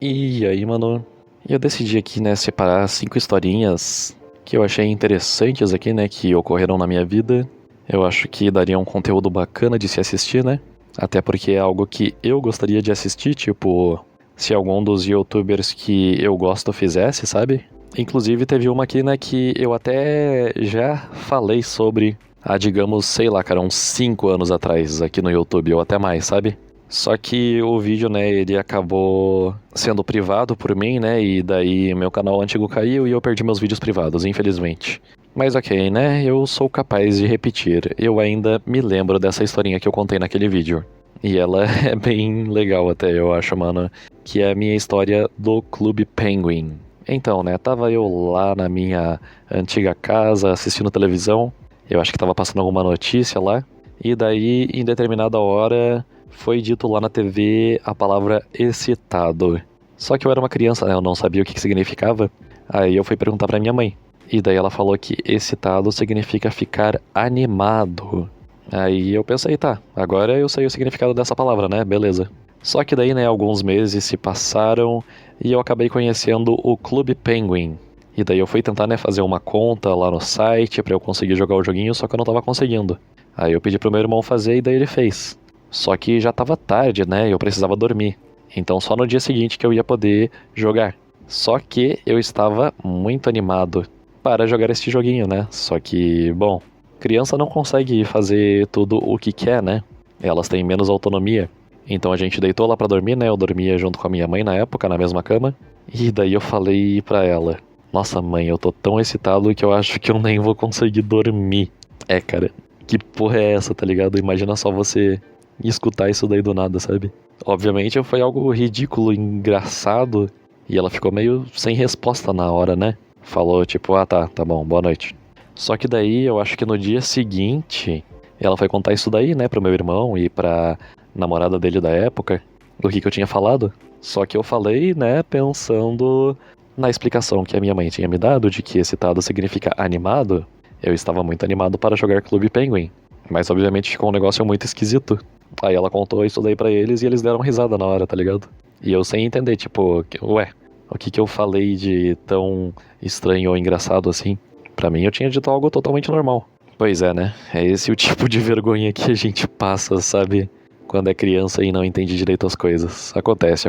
E aí, mano, eu decidi aqui, né, separar 5 historinhas que eu achei interessantes aqui, né, que ocorreram na minha vida. Eu acho que daria um conteúdo bacana de se assistir, né? Até porque é algo que eu gostaria de assistir, tipo, se algum dos youtubers que eu gosto fizesse, sabe? Inclusive teve uma aqui, né, que eu até já falei sobre há, digamos, sei lá, cara, uns 5 anos atrás aqui no YouTube, ou até mais, sabe? Só que o vídeo, né, ele acabou sendo privado por mim, né, e daí meu canal antigo caiu e eu perdi meus vídeos privados, infelizmente. Mas ok, né, eu sou capaz de repetir. Eu ainda me lembro dessa historinha que eu contei naquele vídeo. E ela é bem legal até, eu acho, mano, que é a minha história do Clube Penguin. Então, né, tava eu lá na minha antiga casa assistindo televisão, eu acho que tava passando alguma notícia lá, e daí, em determinada hora, foi dito lá na TV a palavra excitado. Só que eu era uma criança, né? Eu não sabia o que significava. Aí eu fui perguntar pra minha mãe. E daí ela falou que excitado significa ficar animado. Aí eu pensei, tá, agora eu sei o significado dessa palavra, né? Beleza. Só que daí, né, alguns meses se passaram e eu acabei conhecendo o Clube Penguin. E daí eu fui tentar, né, fazer uma conta lá no site pra eu conseguir jogar o joguinho, só que eu não tava conseguindo. Aí eu pedi pro meu irmão fazer e daí ele fez. Só que já tava tarde, né? Eu precisava dormir. Então só no dia seguinte que eu ia poder jogar. Só que eu estava muito animado para jogar este joguinho, né? Só que, bom, criança não consegue fazer tudo o que quer, né? Elas têm menos autonomia. Então a gente deitou lá pra dormir, né? Eu dormia junto com a minha mãe na época, na mesma cama. E daí eu falei pra ela: Nossa, mãe, eu tô tão excitado que eu acho que eu nem vou conseguir dormir. É, cara, que porra é essa, tá ligado? Imagina só você escutar isso daí do nada, sabe? Obviamente foi algo ridículo, engraçado, e ela ficou meio sem resposta na hora, né? Falou tipo, ah tá bom, boa noite. Só que daí eu acho que no dia seguinte ela foi contar isso daí, né, pro meu irmão e pra namorada dele da época, do que eu tinha falado. Só que eu falei, né, pensando na explicação que a minha mãe tinha me dado de que excitado significa animado. Eu estava muito animado para jogar Clube Penguin, mas obviamente ficou um negócio muito esquisito. Aí ela contou isso daí pra eles e eles deram risada na hora, tá ligado? E eu sem entender, tipo, ué, o que eu falei de tão estranho ou engraçado assim? Pra mim eu tinha dito algo totalmente normal. Pois é, né? É esse o tipo de vergonha que a gente passa, sabe? Quando é criança e não entende direito as coisas. Acontece.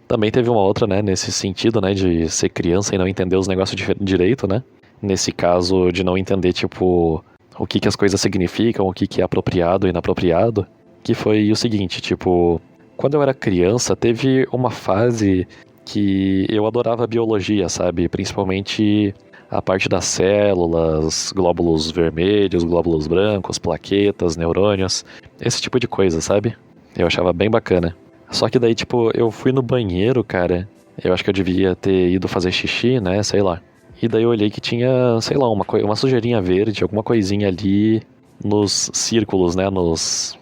Também teve uma outra, né, nesse sentido, né, de ser criança e não entender os negócios direito, né? Nesse caso de não entender, tipo, o que as coisas significam, o que é apropriado e inapropriado. Que foi o seguinte, tipo, quando eu era criança, teve uma fase que eu adorava biologia, sabe? Principalmente a parte das células, glóbulos vermelhos, glóbulos brancos, plaquetas, neurônios, esse tipo de coisa, sabe? Eu achava bem bacana. Só que daí, tipo, eu fui no banheiro, cara. Eu acho que eu devia ter ido fazer xixi, né? Sei lá. E daí eu olhei que tinha, sei lá, uma sujeirinha verde, alguma coisinha ali nos círculos, né? Nos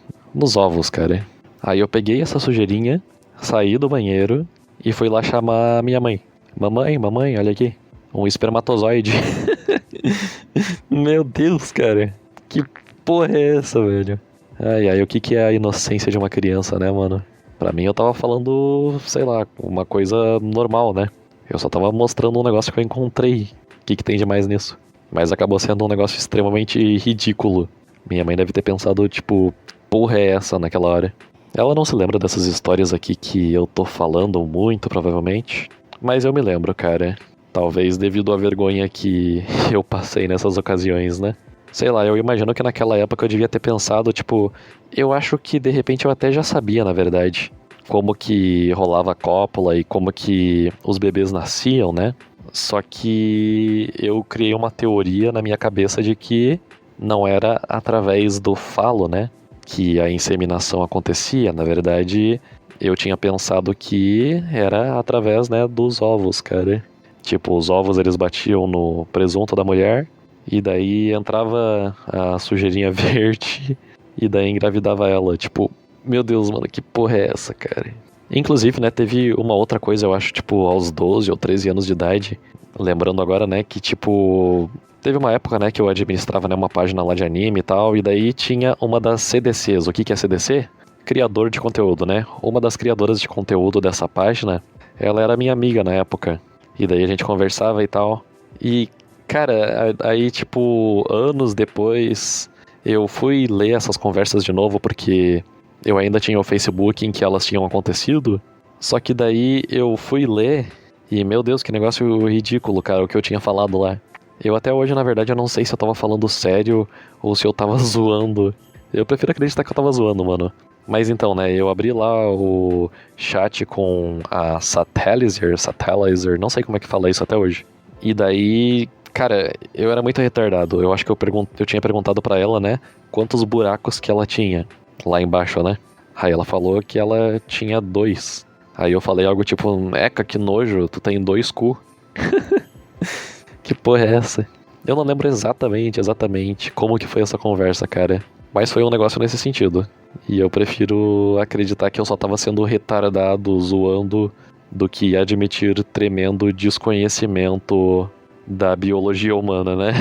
ovos, cara. Aí eu peguei essa sujeirinha, saí do banheiro e fui lá chamar a minha mãe. Mamãe, olha aqui. Um espermatozoide. Meu Deus, cara. Que porra é essa, velho? Ai, o que é a inocência de uma criança, né, mano? Pra mim eu tava falando, sei lá, uma coisa normal, né? Eu só tava mostrando um negócio que eu encontrei. O que tem de mais nisso? Mas acabou sendo um negócio extremamente ridículo. Minha mãe deve ter pensado, tipo, porra é essa naquela hora? Ela não se lembra dessas histórias aqui que eu tô falando muito, provavelmente. Mas eu me lembro, cara. Talvez devido à vergonha que eu passei nessas ocasiões, né? Sei lá, eu imagino que naquela época eu devia ter pensado, tipo, eu acho que de repente eu até já sabia, na verdade, como que rolava a cópula e como que os bebês nasciam, né? Só que eu criei uma teoria na minha cabeça de que não era através do falo, né, que a inseminação acontecia. Na verdade, eu tinha pensado que era através, né, dos ovos, cara. Tipo, os ovos eles batiam no presunto da mulher e daí entrava a sujeirinha verde e daí engravidava ela. Tipo, meu Deus, mano, que porra é essa, cara? Inclusive, né, teve uma outra coisa, eu acho, tipo, aos 12 ou 13 anos de idade. Lembrando agora, né, que, tipo, teve uma época, né, que eu administrava, né, uma página lá de anime e tal, e daí tinha uma das CDCs. O que é CDC? Criador de conteúdo, né? Uma das criadoras de conteúdo dessa página, ela era minha amiga na época. E daí a gente conversava e tal. E, cara, aí, tipo, anos depois, eu fui ler essas conversas de novo, porque eu ainda tinha o Facebook em que elas tinham acontecido. Só que daí eu fui ler, e meu Deus, que negócio ridículo, cara, o que eu tinha falado lá. Eu até hoje, na verdade, eu não sei se eu tava falando sério ou se eu tava zoando. Eu prefiro acreditar que eu tava zoando, mano. Mas então, né, eu abri lá o chat com a Satellizer, não sei como é que fala isso até hoje. E daí, cara, eu era muito retardado. Eu acho que eu tinha perguntado pra ela, né, quantos buracos que ela tinha lá embaixo, né? Aí ela falou que ela tinha 2. Aí eu falei algo tipo, eca, que nojo, tu tem 2 cu. Que porra é essa? Eu não lembro exatamente como que foi essa conversa, cara. Mas foi um negócio nesse sentido. E eu prefiro acreditar que eu só tava sendo retardado, zoando, do que admitir tremendo desconhecimento da biologia humana, né?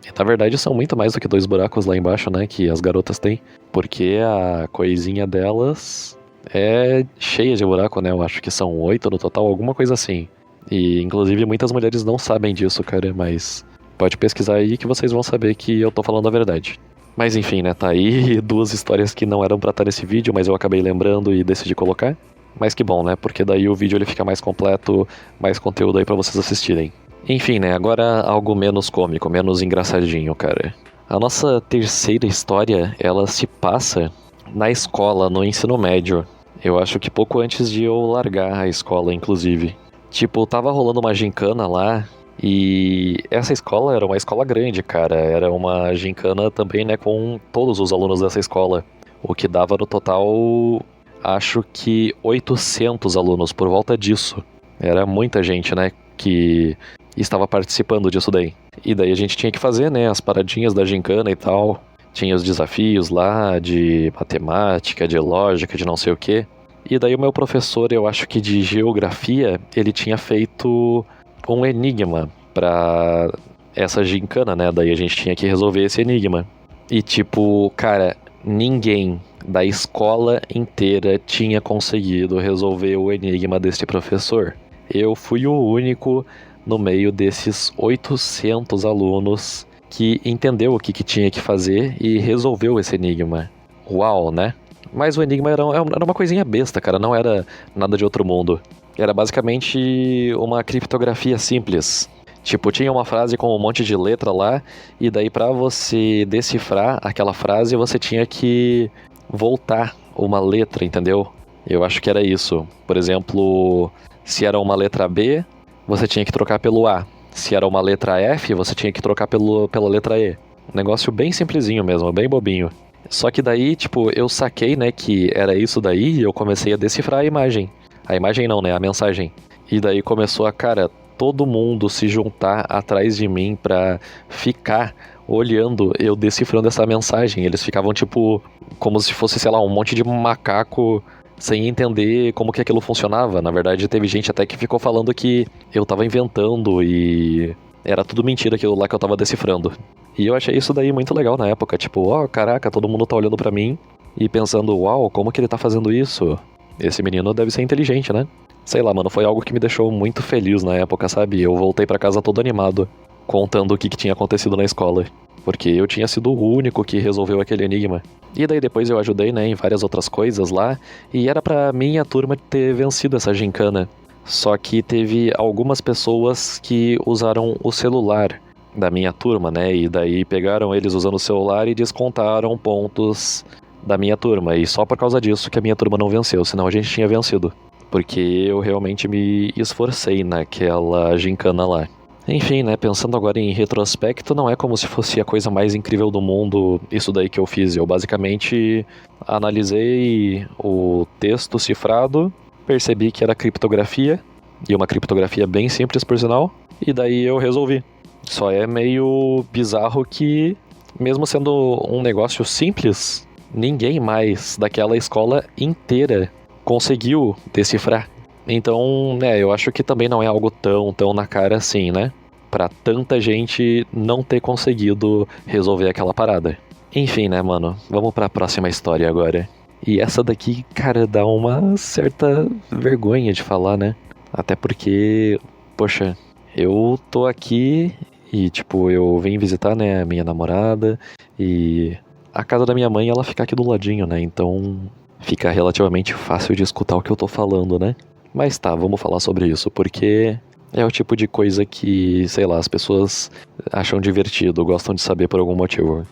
E, na verdade, são muito mais do que 2 buracos lá embaixo, né? Que as garotas têm. Porque a coisinha delas é cheia de buraco, né? Eu acho que são 8 no total, alguma coisa assim. E, inclusive, muitas mulheres não sabem disso, cara, mas pode pesquisar aí que vocês vão saber que eu tô falando a verdade. Mas enfim, né, tá aí 2 histórias que não eram pra estar nesse vídeo, mas eu acabei lembrando e decidi colocar. Mas que bom, né, porque daí o vídeo ele fica mais completo, mais conteúdo aí pra vocês assistirem. Enfim, né, agora algo menos cômico, menos engraçadinho, cara. A nossa terceira história, ela se passa na escola, no ensino médio. Eu acho que pouco antes de eu largar a escola, inclusive. Tipo, tava rolando uma gincana lá, e essa escola era uma escola grande, cara. Era uma gincana também, né, com todos os alunos dessa escola. O que dava no total, acho que 800 alunos, por volta disso. Era muita gente, né, que estava participando disso daí. E daí a gente tinha que fazer, né, as paradinhas da gincana e tal. Tinha os desafios lá de matemática, de lógica, de não sei o quê. E daí o meu professor, eu acho que de geografia, ele tinha feito um enigma pra essa gincana, né? Daí a gente tinha que resolver esse enigma. E tipo, cara, ninguém da escola inteira tinha conseguido resolver o enigma desse professor. Eu fui o único no meio desses 800 alunos que entendeu o que tinha que fazer e resolveu esse enigma. Uau, né? Mas o enigma era uma coisinha besta, cara, não era nada de outro mundo. Era basicamente uma criptografia simples. Tipo, tinha uma frase com um monte de letra lá, e daí pra você decifrar aquela frase, você tinha que voltar uma letra, entendeu? Eu acho que era isso. Por exemplo, se era uma letra B, você tinha que trocar pelo A. Se era uma letra F, você tinha que trocar pela letra E. Um negócio bem simplesinho mesmo, bem bobinho. Só que daí, tipo, eu saquei, né, que era isso daí, e eu comecei a decifrar a imagem. A imagem não, né, a mensagem. E daí começou a, cara, todo mundo se juntar atrás de mim pra ficar olhando eu decifrando essa mensagem. Eles ficavam, tipo, como se fosse, sei lá, um monte de macaco sem entender como que aquilo funcionava. Na verdade, teve gente até que ficou falando que eu tava inventando e era tudo mentira aquilo lá que eu tava decifrando. E eu achei isso daí muito legal na época, tipo, ó, caraca, todo mundo tá olhando pra mim e pensando, uau, como que ele tá fazendo isso? Esse menino deve ser inteligente, né? Sei lá, mano, foi algo que me deixou muito feliz na época, sabe? Eu voltei pra casa todo animado, contando o que tinha acontecido na escola. Porque eu tinha sido o único que resolveu aquele enigma. E daí depois eu ajudei, né, em várias outras coisas lá, e era pra minha turma ter vencido essa gincana. Só que teve algumas pessoas que usaram o celular da minha turma, né? E daí pegaram eles usando o celular e descontaram pontos da minha turma. E só por causa disso que a minha turma não venceu, senão a gente tinha vencido. Porque eu realmente me esforcei naquela gincana lá. Enfim, né? Pensando agora em retrospecto, não é como se fosse a coisa mais incrível do mundo isso daí que eu fiz. Eu basicamente analisei o texto cifrado, percebi que era criptografia, e uma criptografia bem simples, por sinal, e daí eu resolvi. Só é meio bizarro que, mesmo sendo um negócio simples, ninguém mais daquela escola inteira conseguiu decifrar. Então, né, eu acho que também não é algo tão na cara assim, né? Pra tanta gente não ter conseguido resolver aquela parada. Enfim, né, mano? Vamos pra próxima história agora. E essa daqui, cara, dá uma certa vergonha de falar, né? Até porque, poxa, eu tô aqui e, tipo, eu vim visitar, né, a minha namorada e a casa da minha mãe, ela fica aqui do ladinho, né? Então fica relativamente fácil de escutar o que eu tô falando, né? Mas tá, vamos falar sobre isso, porque é o tipo de coisa que, sei lá, as pessoas acham divertido, gostam de saber por algum motivo.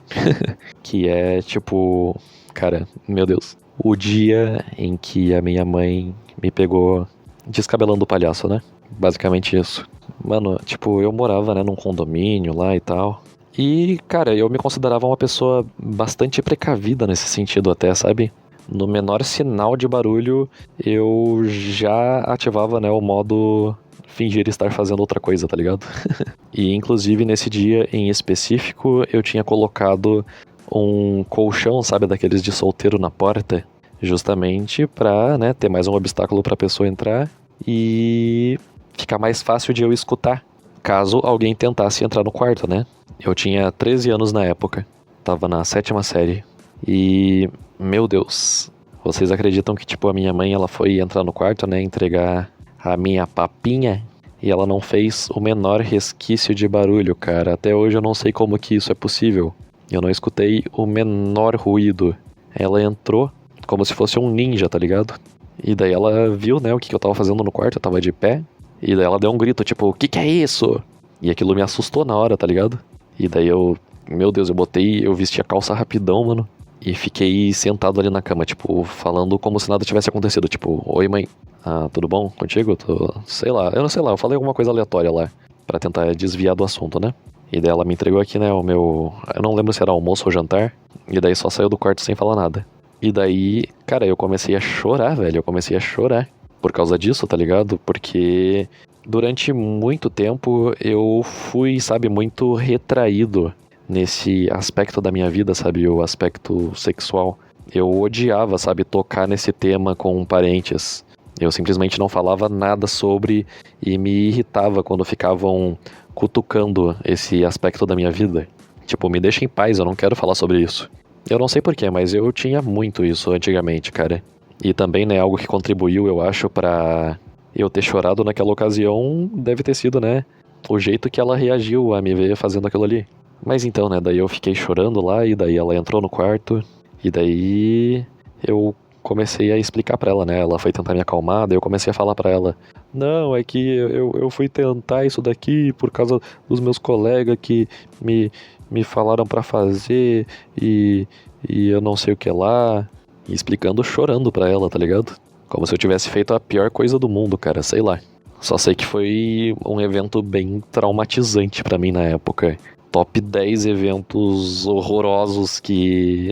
Que é, tipo, cara, meu Deus, o dia em que a minha mãe me pegou descabelando o palhaço, né? Basicamente isso. Mano, tipo, eu morava, né, num condomínio lá e tal. E, cara, eu me considerava uma pessoa bastante precavida nesse sentido até, sabe? No menor sinal de barulho, eu já ativava, né, o modo fingir estar fazendo outra coisa, tá ligado? E, inclusive, nesse dia em específico, eu tinha colocado um colchão, sabe, daqueles de solteiro na porta, justamente pra, né, ter mais um obstáculo pra pessoa entrar e ficar mais fácil de eu escutar, caso alguém tentasse entrar no quarto, né? Eu tinha 13 anos na época, tava na 7ª série, e, meu Deus, vocês acreditam que, tipo, a minha mãe, ela foi entrar no quarto, né, entregar a minha papinha, e ela não fez o menor resquício de barulho, cara. Até hoje eu não sei como que isso é possível. Eu não escutei o menor ruído. Ela entrou como se fosse um ninja, tá ligado? E daí ela viu, né, o que eu tava fazendo no quarto, eu tava de pé. E daí ela deu um grito, tipo, o que é isso? E aquilo me assustou na hora, tá ligado? E daí meu Deus, eu vesti a calça rapidão, mano. E fiquei sentado ali na cama, tipo, falando como se nada tivesse acontecido. Tipo, oi mãe, tudo bom contigo? Sei lá, eu não sei lá, eu falei alguma coisa aleatória lá, pra tentar desviar do assunto, né? E daí ela me entregou aqui, né, eu não lembro se era almoço ou jantar. E daí só saiu do quarto sem falar nada. E daí, cara, eu comecei a chorar, velho, eu comecei a chorar. Por causa disso, tá ligado? Porque durante muito tempo eu fui, sabe, muito retraído nesse aspecto da minha vida, sabe, o aspecto sexual. Eu odiava, sabe, tocar nesse tema com parentes. Eu simplesmente não falava nada sobre e me irritava quando ficavam cutucando esse aspecto da minha vida. Tipo, me deixa em paz, eu não quero falar sobre isso. Eu não sei porquê, mas eu tinha muito isso antigamente, cara. E também, né, algo que contribuiu, eu acho, pra eu ter chorado naquela ocasião deve ter sido, né, o jeito que ela reagiu a me ver fazendo aquilo ali. Mas então, né, daí eu fiquei chorando lá, e daí ela entrou no quarto, e daí eu comecei a explicar pra ela, né, ela foi tentar me acalmar, daí eu comecei a falar pra ela, não, é que eu fui tentar isso daqui por causa dos meus colegas que me falaram pra fazer, e eu não sei o que lá, e explicando chorando pra ela, tá ligado? Como se eu tivesse feito a pior coisa do mundo, cara, sei lá. Só sei que foi um evento bem traumatizante pra mim na época. Top 10 eventos horrorosos que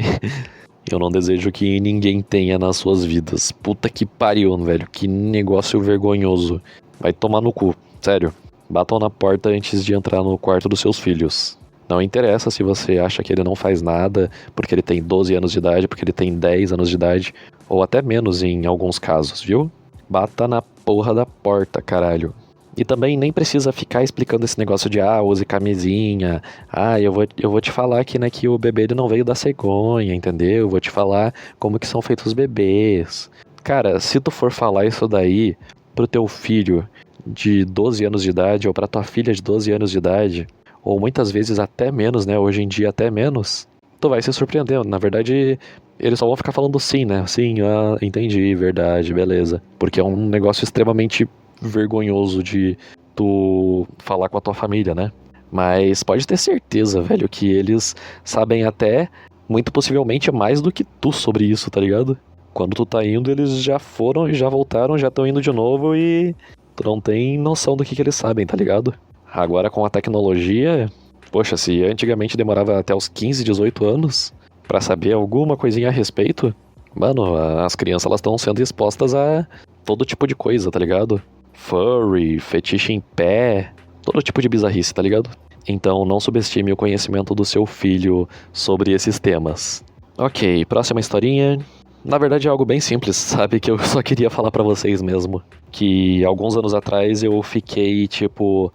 eu não desejo que ninguém tenha nas suas vidas. Puta que pariu, velho. Que negócio vergonhoso. Vai tomar no cu, sério. Batam na porta antes de entrar no quarto dos seus filhos. Não interessa se você acha que ele não faz nada, porque ele tem 12 anos de idade, porque ele tem 10 anos de idade, ou até menos em alguns casos, viu? Bata na porra da porta, caralho. E também nem precisa ficar explicando esse negócio de, use camisinha, eu vou te falar que, né, que o bebê ele não veio da cegonha, entendeu? Eu vou te falar como que são feitos os bebês. Cara, se tu for falar isso daí pro teu filho de 12 anos de idade, ou pra tua filha de 12 anos de idade, ou muitas vezes até menos, né, hoje em dia até menos, tu vai se surpreender. Na verdade, eles só vão ficar falando sim, né? Sim, entendi, verdade, beleza. Porque é um negócio extremamente vergonhoso de tu falar com a tua família, né? Mas pode ter certeza, velho, que eles sabem até, muito possivelmente, mais do que tu sobre isso, tá ligado? Quando tu tá indo, eles já foram e já voltaram, já estão indo de novo e tu não tem noção do que eles sabem, tá ligado? Agora com a tecnologia, poxa, se antigamente demorava até os 15, 18 anos pra saber alguma coisinha a respeito, mano, as crianças elas estão sendo expostas a todo tipo de coisa, tá ligado? Furry, fetiche em pé, todo tipo de bizarrice, tá ligado? Então não subestime o conhecimento do seu filho sobre esses temas. Ok, próxima historinha. Na verdade é algo bem simples, sabe? Que eu só queria falar pra vocês mesmo. Que alguns anos atrás eu fiquei, tipo,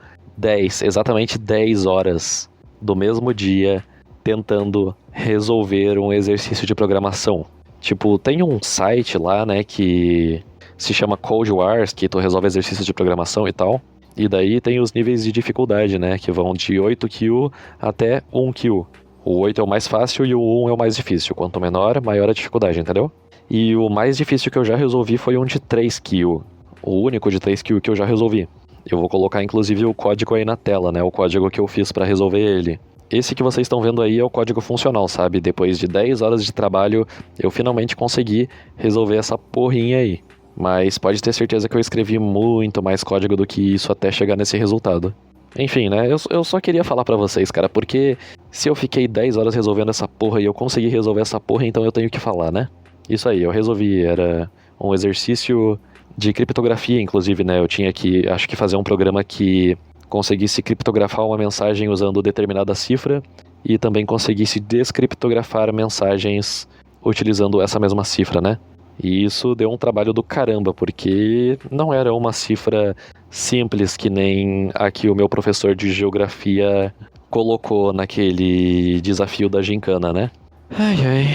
exatamente 10 horas do mesmo dia tentando resolver um exercício de programação. Tipo, tem um site lá, né, que se chama Code Wars, que tu resolve exercícios de programação e tal. E daí tem os níveis de dificuldade, né, que vão de 8Q até 1Q. O 8 é o mais fácil e o 1 é o mais difícil. Quanto menor, maior a dificuldade, entendeu? E o mais difícil que eu já resolvi foi um de 3Q. O único de 3Q que eu já resolvi. Eu vou colocar inclusive o código aí na tela, né, o código que eu fiz pra resolver ele. Esse que vocês estão vendo aí é o código funcional, sabe? Depois de 10 horas de trabalho, eu finalmente consegui resolver essa porrinha aí. Mas pode ter certeza que eu escrevi muito mais código do que isso até chegar nesse resultado. Enfim, né? Eu só queria falar pra vocês, cara, porque se eu fiquei 10 horas resolvendo essa porra e eu consegui resolver essa porra, então eu tenho que falar, né? Isso aí, eu resolvi. Era um exercício de criptografia, inclusive, né? Eu tinha que, acho que fazer um programa que conseguisse criptografar uma mensagem usando determinada cifra e também conseguisse descriptografar mensagens utilizando essa mesma cifra, né? E isso deu um trabalho do caramba, porque não era uma cifra simples que nem a que o meu professor de geografia colocou naquele desafio da gincana, né? Ai, ai.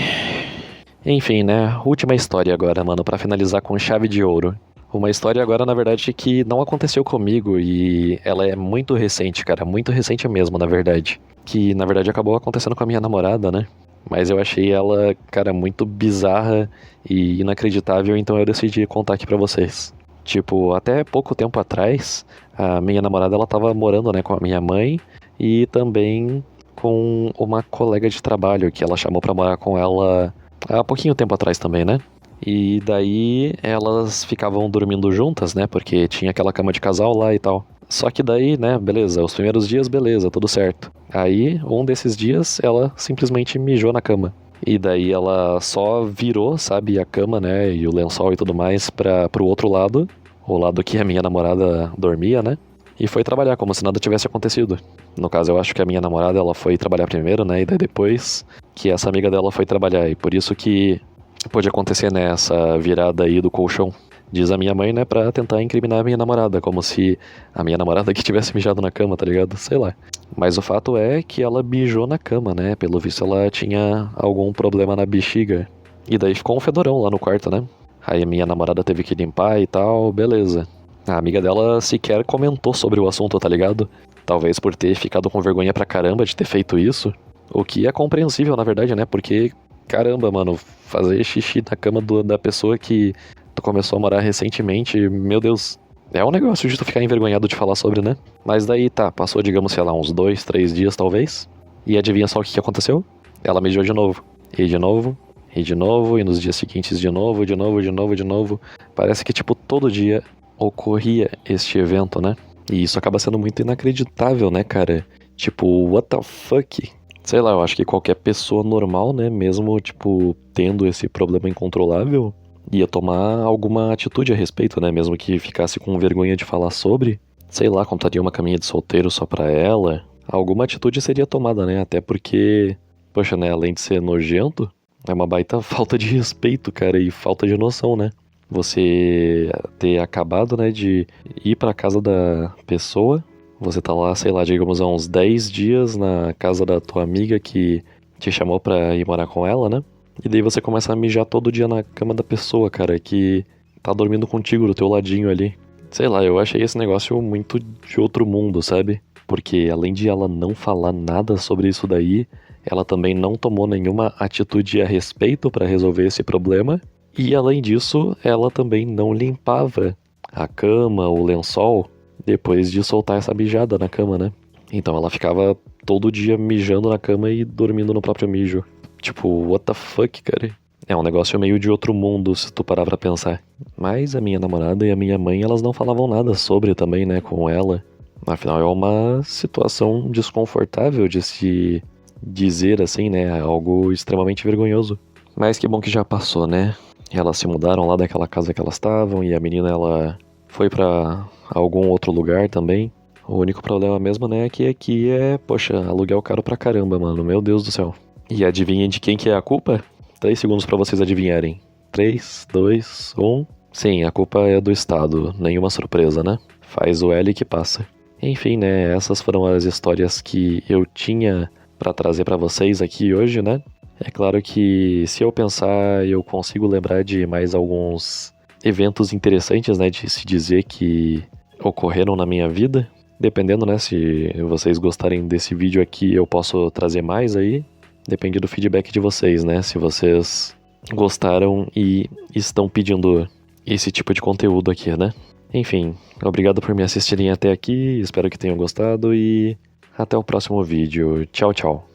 Enfim, né? Última história agora, mano, pra finalizar com chave de ouro. Uma história agora, na verdade, que não aconteceu comigo e ela é muito recente, cara. Muito recente mesmo, na verdade. Que, na verdade, acabou acontecendo com a minha namorada, né? Mas eu achei ela, cara, muito bizarra e inacreditável, então eu decidi contar aqui pra vocês. Tipo, até pouco tempo atrás, a minha namorada, ela tava morando, né, com a minha mãe e também com uma colega de trabalho que ela chamou pra morar com ela há pouquinho tempo atrás também, né? E daí elas ficavam dormindo juntas, né? Porque tinha aquela cama de casal lá e tal. Só que daí, né, beleza, os primeiros dias, beleza, tudo certo. Aí, um desses dias, ela simplesmente mijou na cama. E daí ela só virou, sabe, a cama, né, e o lençol e tudo mais pro outro lado. O lado que a minha namorada dormia, né? E foi trabalhar, como se nada tivesse acontecido. No caso, eu acho que a minha namorada, ela foi trabalhar primeiro, né, e daí depois que essa amiga dela foi trabalhar. E por isso que pôde acontecer, né, essa virada aí do colchão. Diz a minha mãe, né, pra tentar incriminar a minha namorada, como se a minha namorada que tivesse mijado na cama, tá ligado? Sei lá. Mas o fato é que ela mijou na cama, né? Pelo visto ela tinha algum problema na bexiga. E daí ficou um fedorão lá no quarto, né? Aí a minha namorada teve que limpar e tal, beleza. A amiga dela sequer comentou sobre o assunto, tá ligado? Talvez por ter ficado com vergonha pra caramba de ter feito isso. O que é compreensível, na verdade, né? Porque, caramba, mano, fazer xixi na cama da pessoa que tu começou a morar recentemente, meu Deus, é um negócio de tu ficar envergonhado de falar sobre, né? Mas daí tá, passou, digamos, sei lá, uns 2, 3 dias talvez. E adivinha só o que aconteceu? Ela mijou de novo. E de novo. E de novo. E nos dias seguintes de novo, de novo, de novo, de novo. Parece que, tipo, todo dia ocorria este evento, né? E isso acaba sendo muito inacreditável, né, cara? Tipo, what the fuck? Sei lá, eu acho que qualquer pessoa normal, né, mesmo, tipo, tendo esse problema incontrolável, ia tomar alguma atitude a respeito, né? Mesmo que ficasse com vergonha de falar sobre. Sei lá, compraria uma caminha de solteiro só pra ela. Alguma atitude seria tomada, né? Até porque, poxa, né? Além de ser nojento, é uma baita falta de respeito, cara, e falta de noção, né? Você ter acabado, né, de ir pra casa da pessoa. Você tá lá, sei lá, digamos, há uns 10 dias na casa da tua amiga que te chamou pra ir morar com ela, né? E daí você começa a mijar todo dia na cama da pessoa, cara, que tá dormindo contigo do teu ladinho ali. Sei lá, eu achei esse negócio muito de outro mundo, sabe? Porque além de ela não falar nada sobre isso daí, ela também não tomou nenhuma atitude a respeito pra resolver esse problema. E além disso, ela também não limpava a cama, o lençol, depois de soltar essa mijada na cama, né? Então ela ficava todo dia mijando na cama e dormindo no próprio mijo. Tipo, what the fuck, cara? É um negócio meio de outro mundo, se tu parar pra pensar. Mas a minha namorada e a minha mãe, elas não falavam nada sobre também, né, com ela. Afinal, é uma situação desconfortável de se dizer assim, né, algo extremamente vergonhoso. Mas que bom que já passou, né? Elas se mudaram lá daquela casa que elas estavam e a menina, ela foi pra algum outro lugar também. O único problema mesmo, né, é que aqui é, poxa, aluguel caro pra caramba, mano, meu Deus do céu. E adivinhem de quem que é a culpa? 3 segundos pra vocês adivinharem. 3, 2, 1... Sim, a culpa é do Estado. Nenhuma surpresa, né? Faz o L que passa. Enfim, né? Essas foram as histórias que eu tinha pra trazer pra vocês aqui hoje, né? É claro que se eu pensar, eu consigo lembrar de mais alguns eventos interessantes, né, de se dizer que ocorreram na minha vida. Dependendo, né, se vocês gostarem desse vídeo aqui, eu posso trazer mais aí. Depende do feedback de vocês, né, se vocês gostaram e estão pedindo esse tipo de conteúdo aqui, né. Enfim, obrigado por me assistirem até aqui, espero que tenham gostado e até o próximo vídeo. Tchau, tchau.